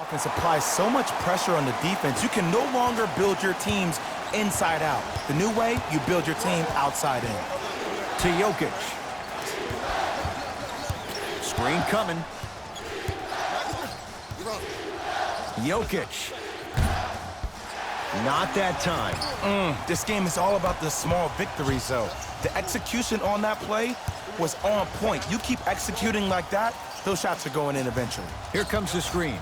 offense applies so much pressure on the defense, you can no longer build your teams inside out. The new way, you build your team outside in. To Jokic. Screen coming. Jokic. Not that time. This game is all about the small victories, though. The execution on that play was on point. You keep executing like that, those shots are going in eventually. Here comes the screen.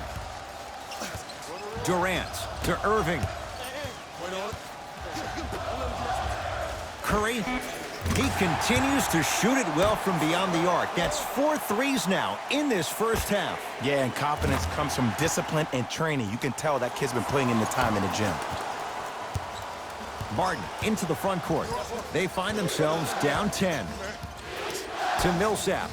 Durant to Irving. Curry. He continues to shoot it well from beyond the arc. That's 4 threes now in this first half. Yeah, and confidence comes from discipline and training. You can tell that kid's been putting in the time in the gym. Martin into the front court. They find themselves down 10. To Millsap.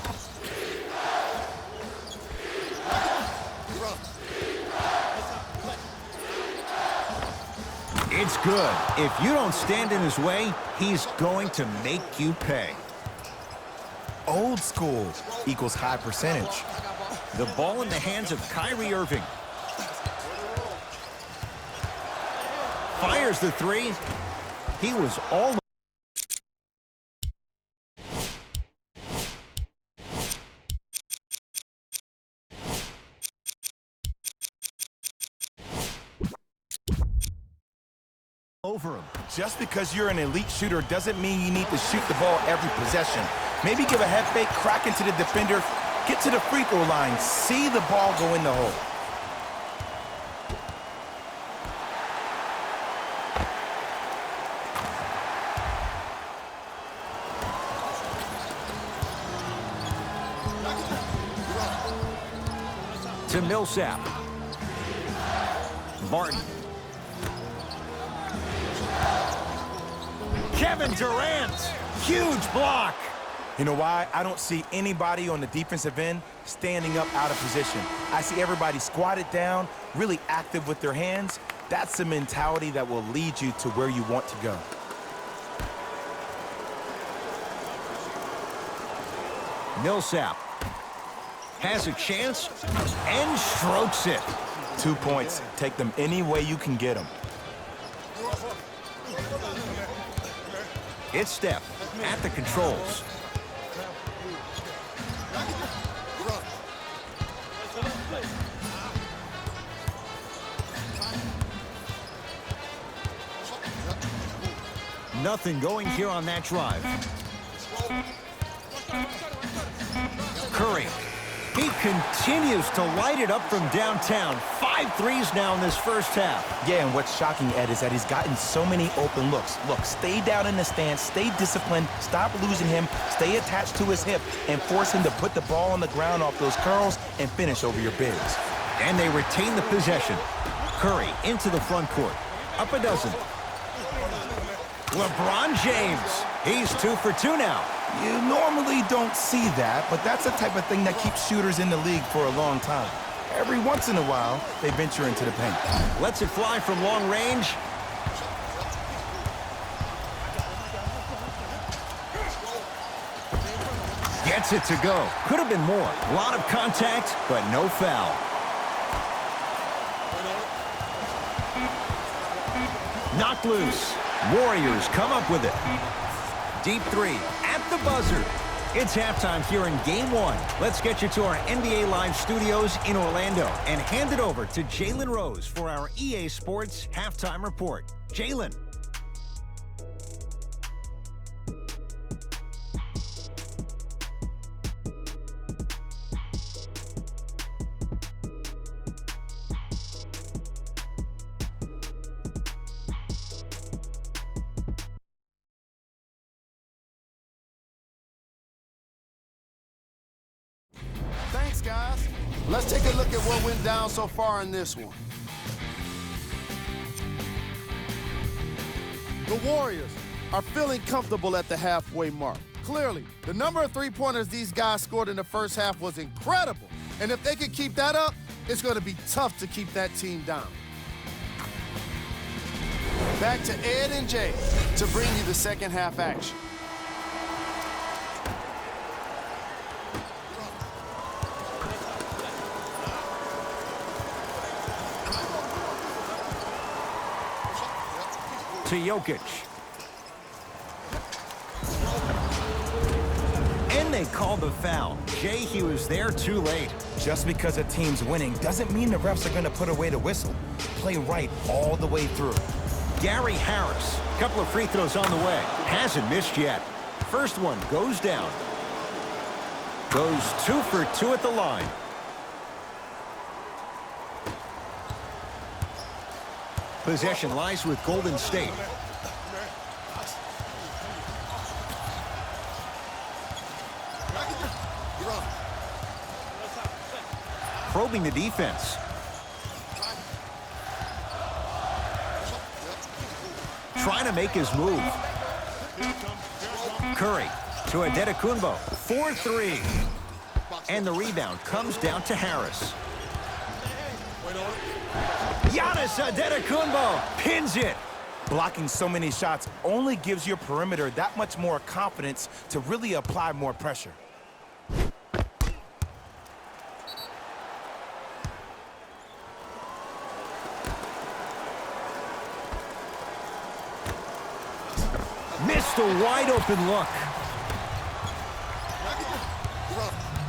It's good. If you don't stand in his way, he's going to make you pay. Old school equals high percentage. The ball in the hands of Kyrie Irving. Fires the three. He was all over him. Just because you're an elite shooter doesn't mean you need to shoot the ball every possession. Maybe give a head fake, crack into the defender, get to the free throw line, see the ball go in the hole. To Millsap. Martin. Kevin Durant. Huge block. You know why? I don't see anybody on the defensive end standing up out of position. I see everybody squatted down, really active with their hands. That's the mentality that will lead you to where you want to go. Millsap has a chance and strokes it. 2 points. Take them any way you can get them. It's Steph at the controls. Nothing going here on that drive. Curry. He continues to light it up from downtown. 5 threes now in this first half. Yeah, and what's shocking, Ed, is that he's gotten so many open looks. Look, stay down in the stance, stay disciplined, stop losing him, stay attached to his hip, and force him to put the ball on the ground off those curls and finish over your bigs. And they retain the possession. Curry into the front court. Up a dozen. LeBron James. He's 2 for 2 now. You normally don't see that, but that's the type of thing that keeps shooters in the league for a long time. Every once in a while, they venture into the paint. Lets it fly from long range. Gets it to go. Could have been more. A lot of contact, but no foul. Knocked loose. Warriors come up with it. Deep three at the buzzer. It's halftime here in Game 1. Let's get you to our NBA Live studios in Orlando and hand it over to Jalen Rose for our EA Sports Halftime Report. Jalen. Thanks, guys. Let's take a look at what went down so far in this one. The Warriors are feeling comfortable at the halfway mark. Clearly, the number of three-pointers these guys scored in the first half was incredible. And if they can keep that up, it's going to be tough to keep that team down. Back to Ed and Jay to bring you the second half action. to Jokic. And they called the foul. Jay, he was there too late. Just because a team's winning doesn't mean the refs are going to put away the whistle. Play right all the way through. Gary Harris, a couple of free throws on the way. Hasn't missed yet. First one goes down. Goes 2 for 2 at the line. Possession lies with Golden State. Probing the defense. Trying to make his move. Curry to Antetokounmpo. 4-3. And the rebound comes down to Harris. Giannis Antetokounmpo pins it. Blocking so many shots only gives your perimeter that much more confidence to really apply more pressure. Missed a wide open look.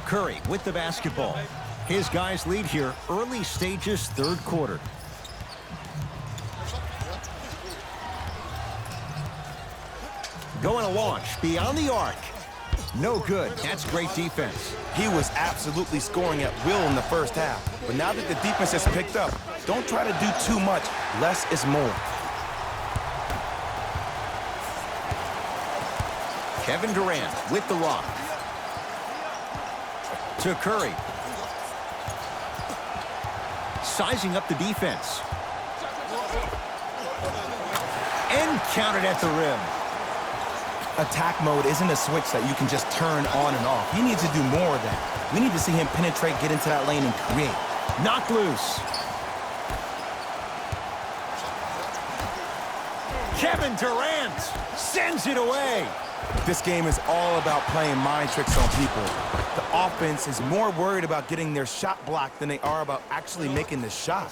Curry with the basketball. His guys lead here early stages, third quarter. Going to launch beyond the arc. No good. That's great defense. He was absolutely scoring at will in the first half. But now that the defense has picked up, don't try to do too much. Less is more. Kevin Durant with the rock. To Curry. Sizing up the defense. And counted at the rim. Attack mode isn't a switch that you can just turn on and off. He needs to do more of that. We need to see him penetrate, get into that lane, and create. Knocked loose. Kevin Durant sends it away. This game is all about playing mind tricks on people. The offense is more worried about getting their shot blocked than they are about actually making the shot.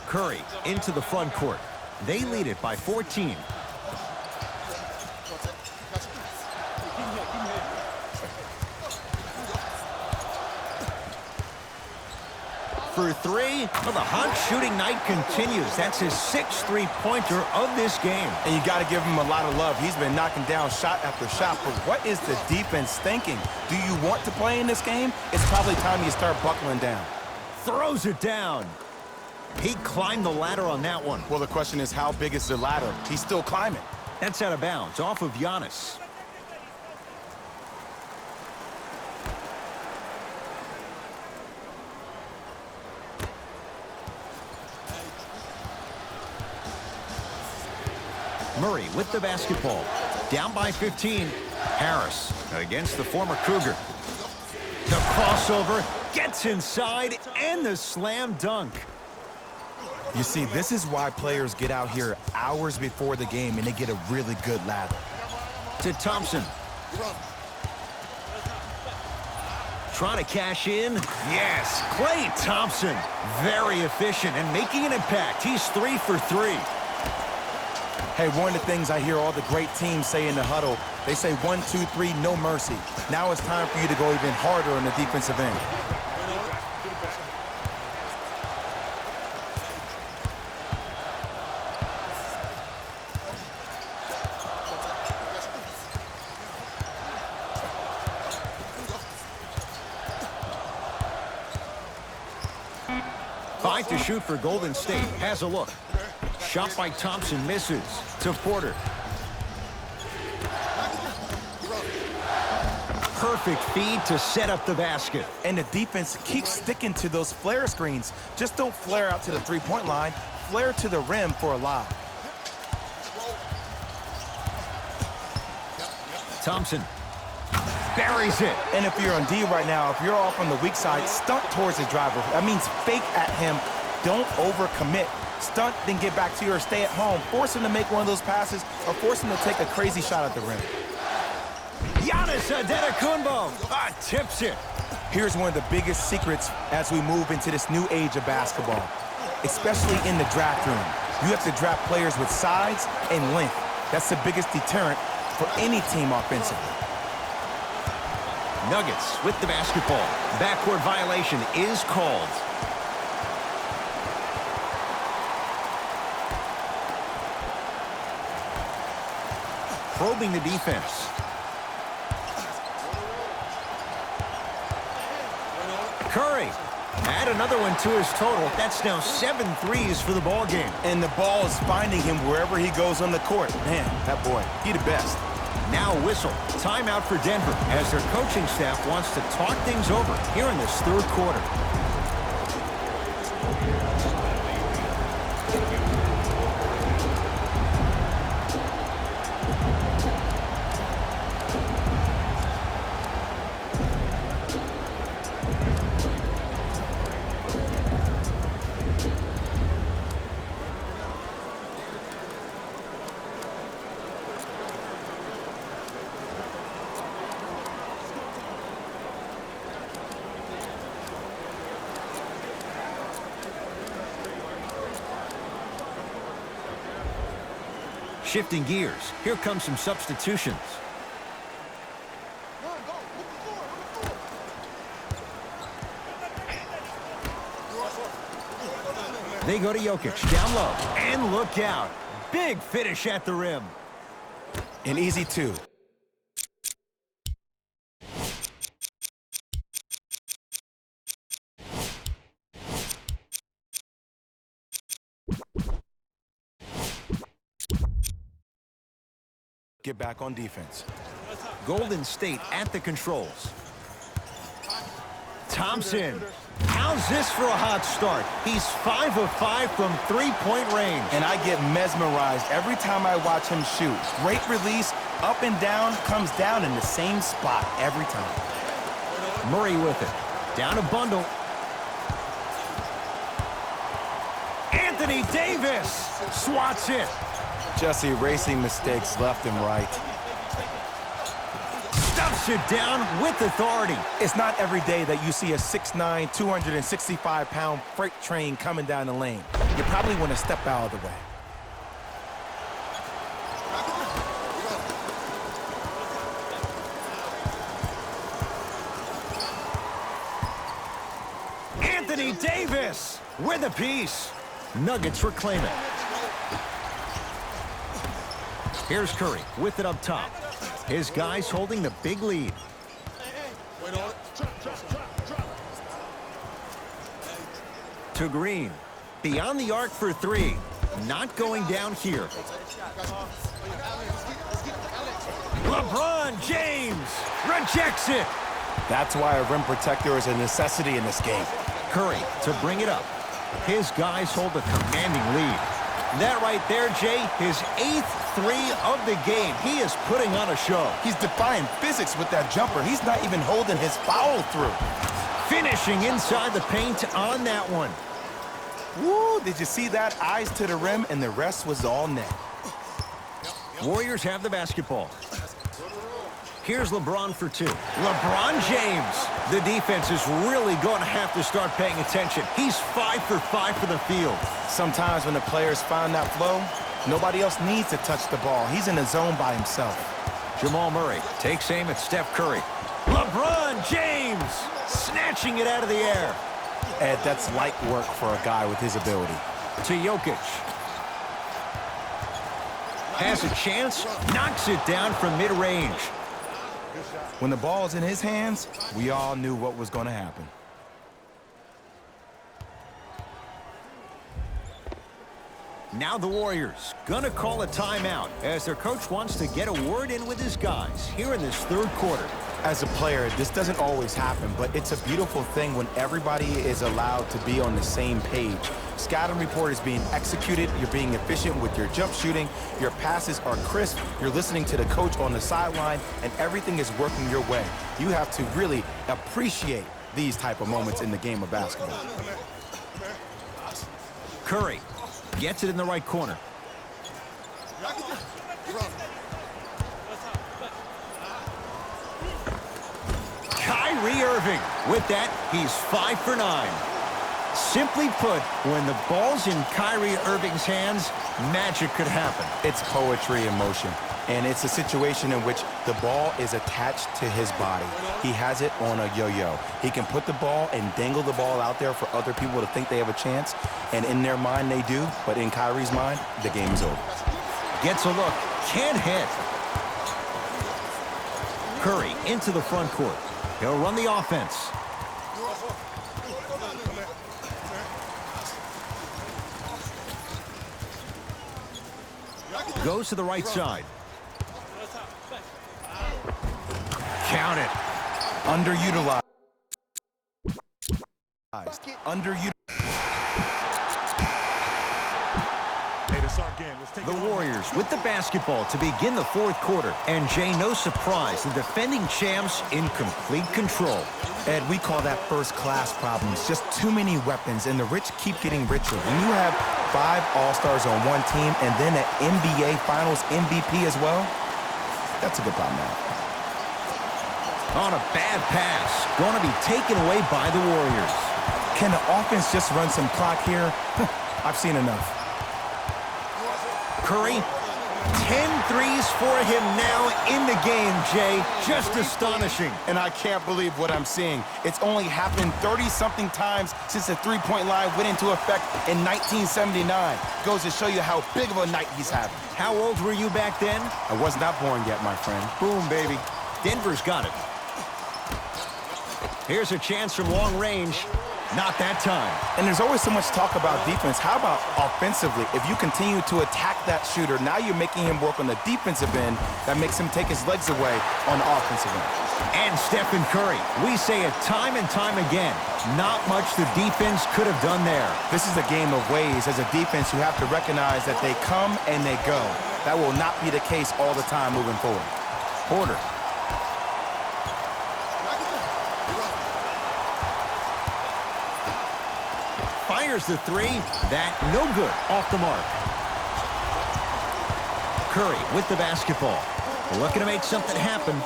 Curry into the front court. They lead it by 14. For three. Well, the hot shooting night continues. That's his 6th three-pointer of this game. And you got to give him a lot of love. He's been knocking down shot after shot. But what is the defense thinking? Do you want to play in this game? It's probably time you start buckling down. Throws it down. He climbed the ladder on that one. Well, the question is, how big is the ladder? He's still climbing. That's out of bounds, off of Giannis. Murray with the basketball. Down by 15. Harris against the former Cougar. The crossover gets inside and the slam dunk. You see, this is why players get out here hours before the game and they get a really good ladder. To Thompson. Trying to cash in. Yes, Klay Thompson. Very efficient and making an impact. He's 3 for 3. Hey, one of the things I hear all the great teams say in the huddle, they say 1, 2, 3, no mercy. Now it's time for you to go even harder on the defensive end. Five to shoot for Golden State. Has a look. Shot by Thompson misses. To Porter. Perfect feed to set up the basket. And the defense keeps sticking to those flare screens. Just don't flare out to the three-point line. Flare to the rim for a lob. Thompson buries it. And if you're on D right now, if you're off on the weak side, stunt towards the driver. That means fake at him. Don't overcommit. Stunt, then get back to you or stay at home. Force him to make one of those passes or force him to take a crazy shot at the rim. Giannis Antetokounmpo tips it. Here's one of the biggest secrets as we move into this new age of basketball, especially in the draft room. You have to draft players with size and length. That's the biggest deterrent for any team offensively. Nuggets with the basketball. Backcourt violation is called. Probing the defense. Curry. Add another one to his total. That's now 7 threes for the ball game. And the ball is finding him wherever he goes on the court. Man, that boy, he the best. Now a whistle. Timeout for Denver as their coaching staff wants to talk things over here in this third quarter. Shifting gears, here comes some substitutions. They go to Jokic, down low, and look out. Big finish at the rim. An easy two. Get back on defense. Golden State at the controls. Thompson. How's this for a hot start? He's 5 of 5 from three-point range. And I get mesmerized every time I watch him shoot. Great release, up and down, comes down in the same spot every time. Murray with it. Down a bundle. Anthony Davis swats it. Just erasing mistakes left and right. Stuffs it down with authority. It's not every day that you see a 6'9", 265-pound freight train coming down the lane. You probably want to step out of the way. Anthony Davis with a piece. Nuggets reclaim it. Here's Curry with it up top. His guys holding the big lead. To Green. Beyond the arc for three. Not going down here. LeBron James rejects it. That's why a rim protector is a necessity in this game. Curry to bring it up. His guys hold a commanding lead. That right there, Jay, his 8th three of the game. He is putting on a show. He's defying physics with that jumper. He's not even holding his foul through. Finishing inside the paint on that one. Woo, did you see that? Eyes to the rim, and the rest was all net. Warriors have the basketball. Here's LeBron for two. LeBron James. The defense is really going to have to start paying attention. He's 5 for 5 for the field. Sometimes when the players find that flow, nobody else needs to touch the ball. He's in the zone by himself. Jamal Murray takes aim at Steph Curry. LeBron James snatching it out of the air. Ed, that's light work for a guy with his ability. To Jokic. Has a chance, knocks it down from mid-range. When the ball's in his hands, we all knew what was going to happen. Now the Warriors gonna call a timeout as their coach wants to get a word in with his guys here in this third quarter. As a player, this doesn't always happen, but it's a beautiful thing when everybody is allowed to be on the same page. Scouting report is being executed, you're being efficient with your jump shooting, your passes are crisp, you're listening to the coach on the sideline, and everything is working your way. You have to really appreciate these type of moments in the game of basketball. Curry gets it in the right corner. Kyrie Irving. With that, he's 5 for 9. Simply put, when the ball's in Kyrie Irving's hands, magic could happen. It's poetry in motion. And it's a situation in which the ball is attached to his body. He has it on a yo-yo. He can put the ball and dangle the ball out there for other people to think they have a chance. And in their mind, they do. But in Kyrie's mind, the game is over. Gets a look. Can't hit. Curry into the front court. He'll run the offense. Goes to the right side. Count it. Underutilized. Underutilized. The Warriors with the basketball to begin the fourth quarter. And Jay, no surprise, the defending champs in complete control. Ed, we call that first-class problems. Just too many weapons, and the rich keep getting richer. When you have 5 All-Stars on one team and then an NBA Finals MVP as well, that's a good problem now. On a bad pass. Going to be taken away by the Warriors. Can the offense just run some clock here? I've seen enough. Curry, 10 threes for him now in the game, Jay. Just astonishing. And I can't believe what I'm seeing. It's only happened 30-something times since the three-point line went into effect in 1979. Goes to show you how big of a night he's having. How old were you back then? I was not born yet, my friend. Boom, baby. Denver's got it. Here's a chance from long range. Not that time. And there's always so much talk about defense. How about offensively? If you continue to attack that shooter, now you're making him work on the defensive end. That makes him take his legs away on the offensive end. And Stephen Curry. We say it time and time again. Not much the defense could have done there. This is a game of ways. As a defense, you have to recognize that they come and they go. That will not be the case all the time moving forward. Porter. Fires the three. That no good. Off the mark. Curry with the basketball. Looking to make something happen.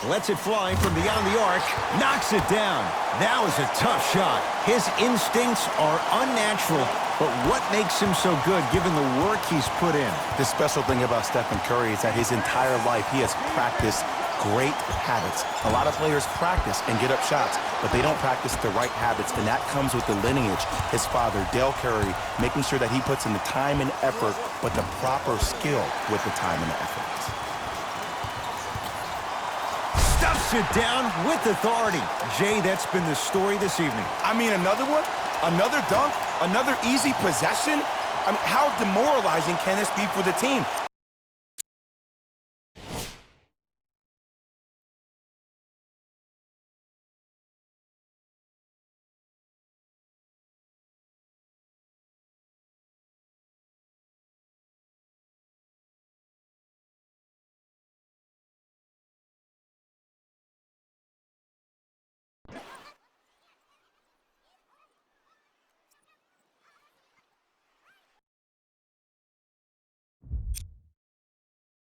Lets it fly from beyond the arc. Knocks it down. That was a tough shot. His instincts are unnatural, but what makes him so good given the work he's put in? The special thing about Stephen Curry is that his entire life he has practiced great habits. A lot of players practice and get up shots, but they don't practice the right habits, and that comes with the lineage. His father, Dale Curry, making sure that he puts in the time and effort, but the proper skill with the time and the effort. Stuffs it down with authority. Jay, that's been the story this evening. I mean, another one? Another dunk? Another easy possession? I mean, how demoralizing can this be for the team?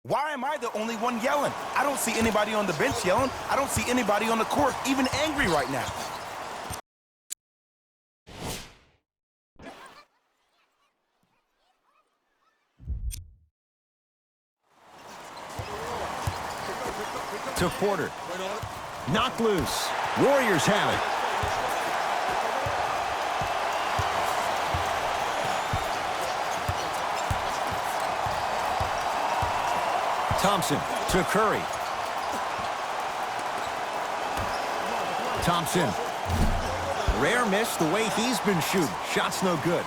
Why am I the only one yelling? I don't see anybody on the bench yelling. I don't see anybody on the court even angry right now. To Porter. Knocked loose. Warriors have it. Thompson to Curry. Thompson. Rare miss the way he's been shooting. Shot's no good.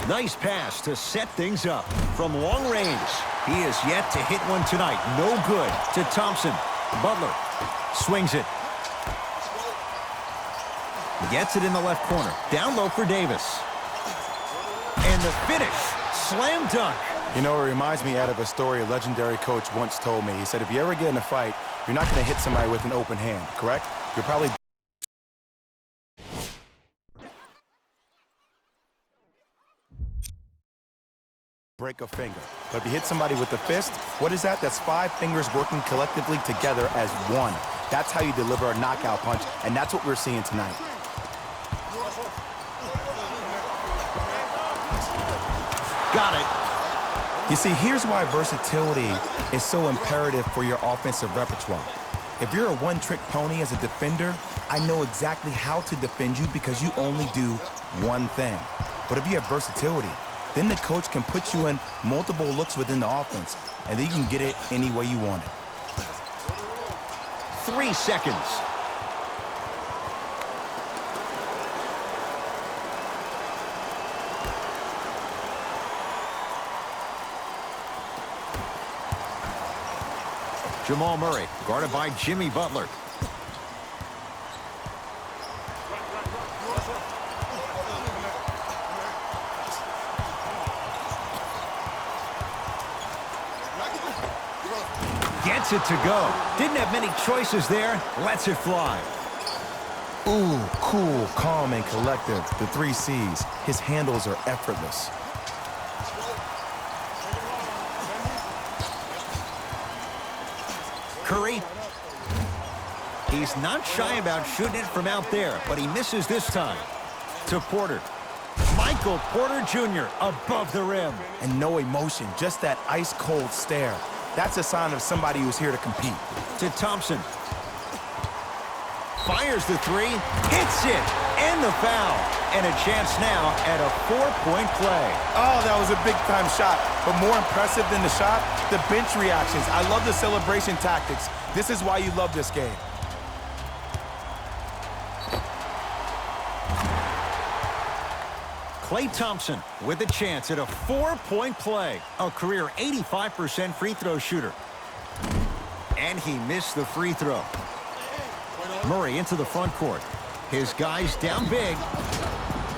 Nice pass to set things up. From long range, he is yet to hit one tonight. No good to Thompson. Butler swings it. Gets it in the left corner. Down low for Davis. And the finish, slam dunk. You know, it reminds me out of a story a legendary coach once told me. He said, if you ever get in a fight, you're not going to hit somebody with an open hand, correct? You're probably... break a finger. But if you hit somebody with the fist, what is that? That's 5 fingers working collectively together as one. That's how you deliver a knockout punch, and that's what we're seeing tonight. Got it. You see, here's why versatility is so imperative for your offensive repertoire. If you're a one-trick pony as a defender, I know exactly how to defend you because you only do one thing. But if you have versatility, then the coach can put you in multiple looks within the offense, and then you can get it any way you want it. 3 seconds. Jamal Murray, guarded by Jimmy Butler. Gets it to go. Didn't have many choices there. Lets it fly. Ooh, cool, calm, and collective. The 3 C's. His handles are effortless. Curry. He's not shy about shooting it from out there, but he misses this time. To Porter. Michael Porter Jr. above the rim. And no emotion, just that ice-cold stare. That's a sign of somebody who's here to compete. To Thompson. Fires the 3, hits it, and the foul. And a chance now at a 4-point play. Oh, that was a big-time shot. But more impressive than the shot, the bench reactions. I love the celebration tactics. This is why you love this game. Klay Thompson with a chance at a 4-point play. A career 85% free throw shooter. And he missed the free throw. Murray into the front court. His guys down big.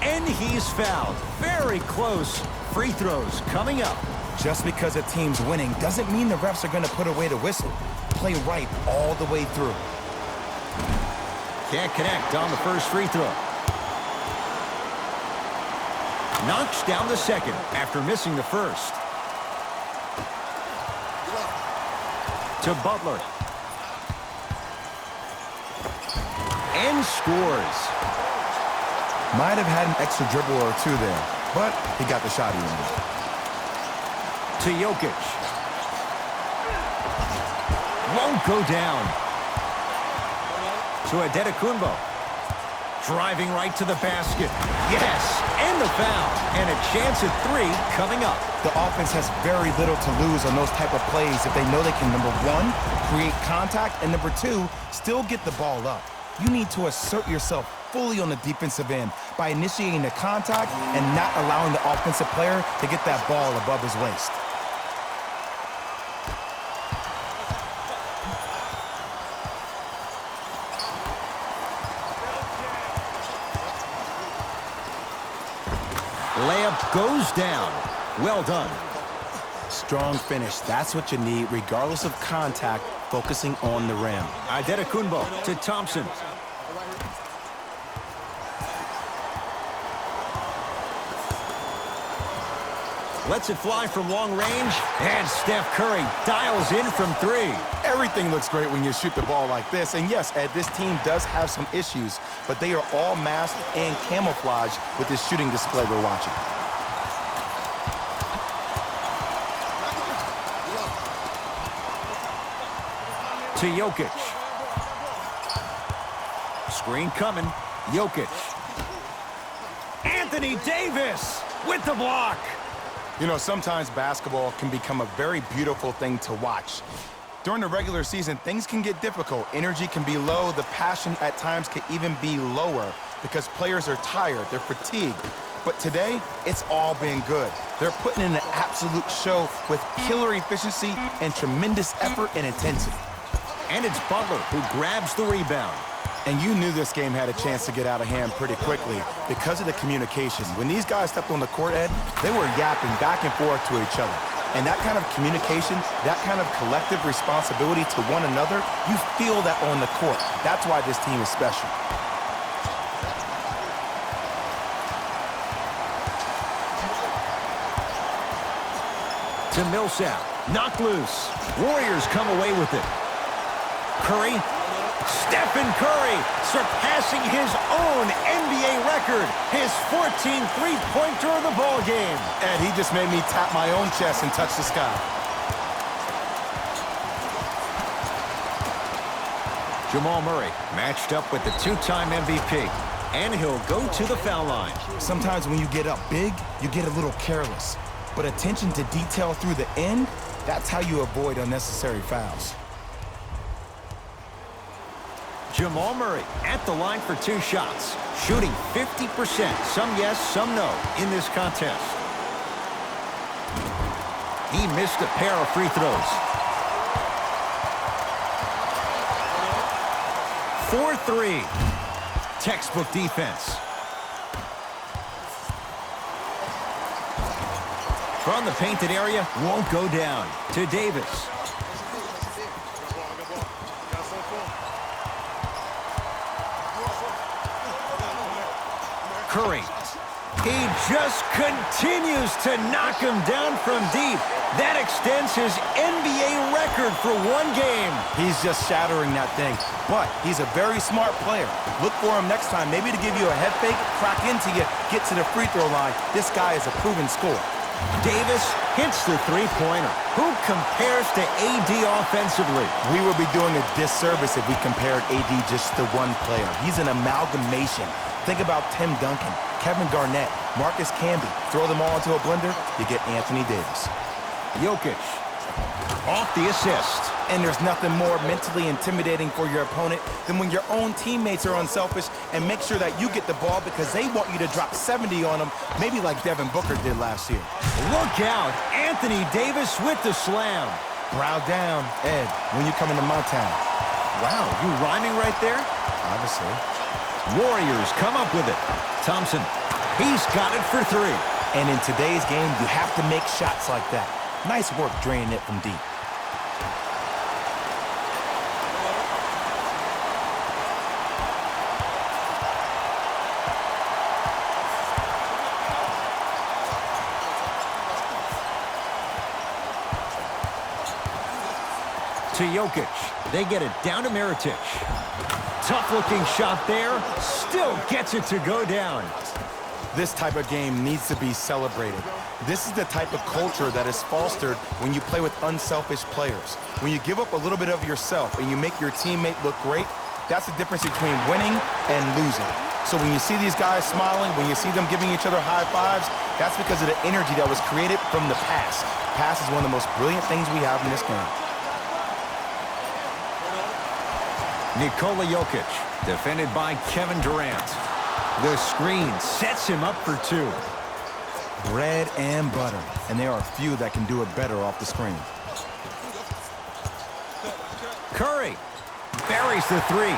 And he's fouled. Very close. Free throws coming up. Just because a team's winning doesn't mean the refs are going to put away the whistle. Play right all the way through. Can't connect on the first free throw. Knocks down the second after missing the first. To Butler. And scores. Might have had an extra dribble or 2 there, but he got the shot he wanted. To Jokic. Won't go down. To Adetokounmpo. Driving right to the basket. Yes, and the foul. And a chance at 3 coming up. The offense has very little to lose on those type of plays if they know they can, number 1, create contact, and number 2, still get the ball up. You need to assert yourself fully on the defensive end by initiating the contact and not allowing the offensive player to get that ball above his waist. Layup goes down. Well done. Strong finish. That's what you need, regardless of contact, focusing on the rim. Adetokounmpo to Thompson. Lets it fly from long range. And Steph Curry dials in from 3. Everything looks great when you shoot the ball like this. And yes, Ed, this team does have some issues, but they are all masked and camouflaged with this shooting display we're watching. To Jokic. Screen coming. Jokic. Anthony Davis with the block. You know, sometimes basketball can become a very beautiful thing to watch. During the regular season, things can get difficult. Energy can be low. The passion at times can even be lower because players are tired. They're fatigued. But today, it's all been good. They're putting in an absolute show with killer efficiency and tremendous effort and intensity. And it's Butler who grabs the rebound. And you knew this game had a chance to get out of hand pretty quickly because of the communication. When these guys stepped on the court, Ed, they were yapping back and forth to each other. And that kind of communication, that kind of collective responsibility to one another, you feel that on the court. That's why this team is special. To Millsap. Knocked loose. Warriors come away with it. Curry Stephen Curry surpassing his own NBA record, his 14th three-pointer of the ballgame. And he just made me tap my own chest and touch the sky. Jamal Murray matched up with the two-time MVP, and he'll go to the foul line. Sometimes when you get up big, you get a little careless. But attention to detail through the end, that's how you avoid unnecessary fouls. Jamal Murray at the line for 2 shots, shooting 50%, some yes, some no, in this contest. He missed a pair of free throws. 4-3. Textbook defense. From the painted area, won't go down. To Davis. Curry. He just continues to knock him down from deep. That extends his NBA record for 1 game. He's just shattering that thing. But he's a very smart player. Look for him next time, maybe to give you a head fake, crack into you, get to the free throw line. This guy is a proven scorer. Davis hits the three-pointer. Who compares to AD offensively? We would be doing a disservice if we compared AD just to one player. He's an amalgamation. Think about Tim Duncan, Kevin Garnett, Marcus Camby. Throw them all into a blender, you get Anthony Davis. Jokic off the assist. And there's nothing more mentally intimidating for your opponent than when your own teammates are unselfish and make sure that you get the ball because they want you to drop 70 on them, maybe like Devin Booker did last year. Look out, Anthony Davis with the slam. Brow down, Ed, when you come into my town. Wow, you rhyming right there? Obviously. Warriors come up with it. Thompson, he's got it for 3. And in today's game, you have to make shots like that. Nice work draining it from deep. To Jokic. They get it down to Mirotic. Tough-looking shot there. Still gets it to go down. This type of game needs to be celebrated. This is the type of culture that is fostered when you play with unselfish players. When you give up a little bit of yourself and you make your teammate look great, that's the difference between winning and losing. So when you see these guys smiling, when you see them giving each other high fives, that's because of the energy that was created from the pass. Pass is one of the most brilliant things we have in this game. Nikola Jokic, defended by Kevin Durant. The screen sets him up for 2. Bread and butter, and there are few that can do it better off the screen. Curry buries the 3.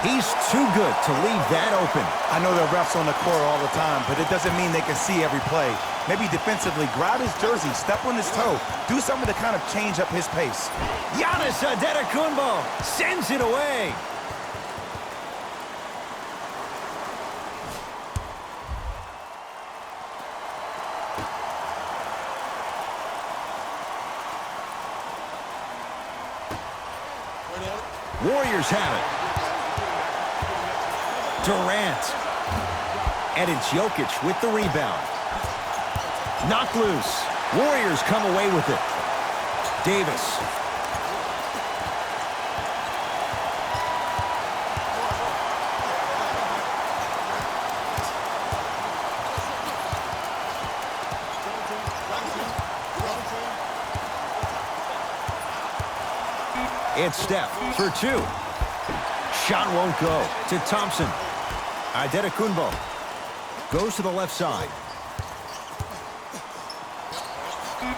He's too good to leave that open. I know there are refs on the court all the time, but it doesn't mean they can see every play. Maybe defensively, grab his jersey, step on his toe, do something to kind of change up his pace. Giannis Antetokounmpo sends it away. Warriors have it. Durant. And it's Jokic with the rebound. Knocked loose. Warriors come away with it. Davis. It's Steph for 2. Shot won't go to Thompson. Antetokounmpo goes to the left side.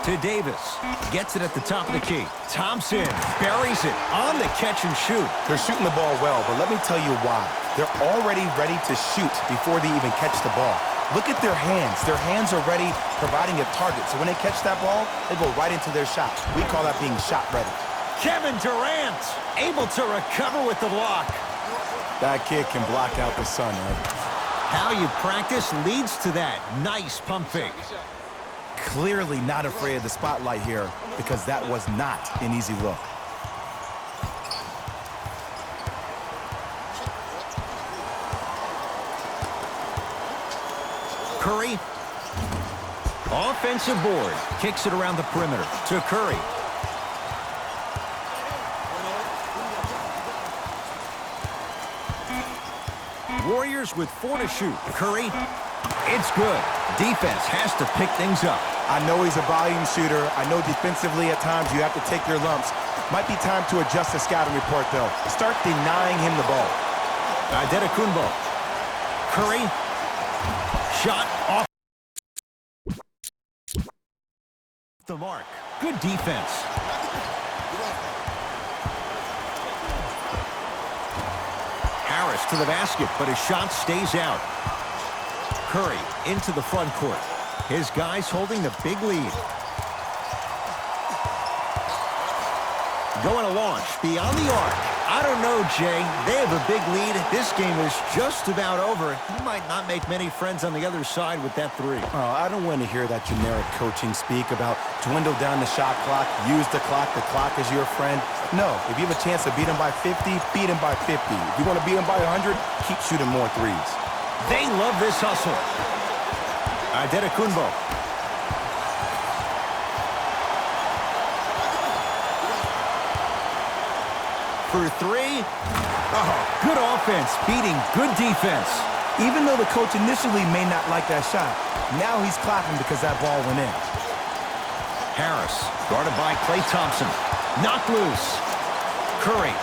To Davis. Gets it at the top of the key. Thompson buries it on the catch and shoot. They're shooting the ball well, but let me tell you why. They're already ready to shoot before they even catch the ball. Look at their hands. Their hands are ready, providing a target. So when they catch that ball, they go right into their shot. We call that being shot ready. Kevin Durant able to recover with the block. That kid can block out the sun, right? How you practice leads to that. Nice pump fake. Clearly not afraid of the spotlight here because that was not an easy look. Curry. Offensive board. Kicks it around the perimeter to Curry. Warriors with 4 to shoot. Curry. It's good. Defense has to pick things up. I know he's a volume shooter. I know defensively at times you have to take your lumps. Might be time to adjust the scouting report, though. Start denying him the ball. Antetokounmpo. Curry. Shot off the mark. Good defense. Harris to the basket, but his shot stays out. Curry into the front court. His guys holding the big lead. Going to launch beyond the arc. I don't know, Jay. They have a big lead. This game is just about over. He might not make many friends on the other side with that three. Oh, I don't want to hear that generic coaching speak about dwindle down the shot clock, use the clock is your friend. No, if you have a chance to beat him by 50, beat him by 50. If you want to beat him by 100, keep shooting more threes. They love this hustle. Antetokounmpo. For 3. Oh, good offense beating good defense. Even though the coach initially may not like that shot, now he's clapping because that ball went in. Harris, guarded by Klay Thompson. Knocked loose. Curry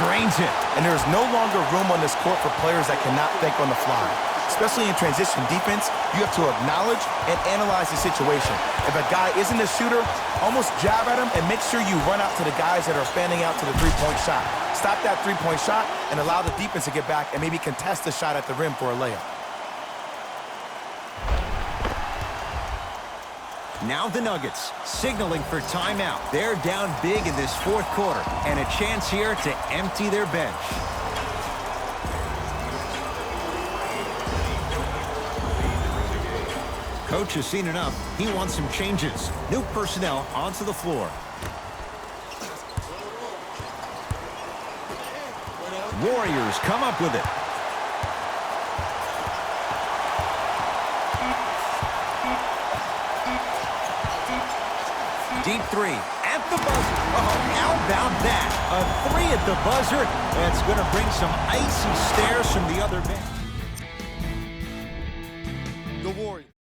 drains it. And there's no longer room on this court for players that cannot think on the fly. Especially in transition defense, you have to acknowledge and analyze the situation. If a guy isn't a shooter, almost jab at him and make sure you run out to the guys that are fanning out to the three-point shot. Stop that three-point shot and allow the defense to get back and maybe contest the shot at the rim for a layup. Now the Nuggets signaling for timeout. They're down big in this fourth quarter and a chance here to empty their bench. Coach has seen enough. He wants some changes. New personnel onto the floor. Warriors come up with it. Deep 3 at the buzzer. Oh, how about that? A 3 at the buzzer. That's going to bring some icy stares from the other bench.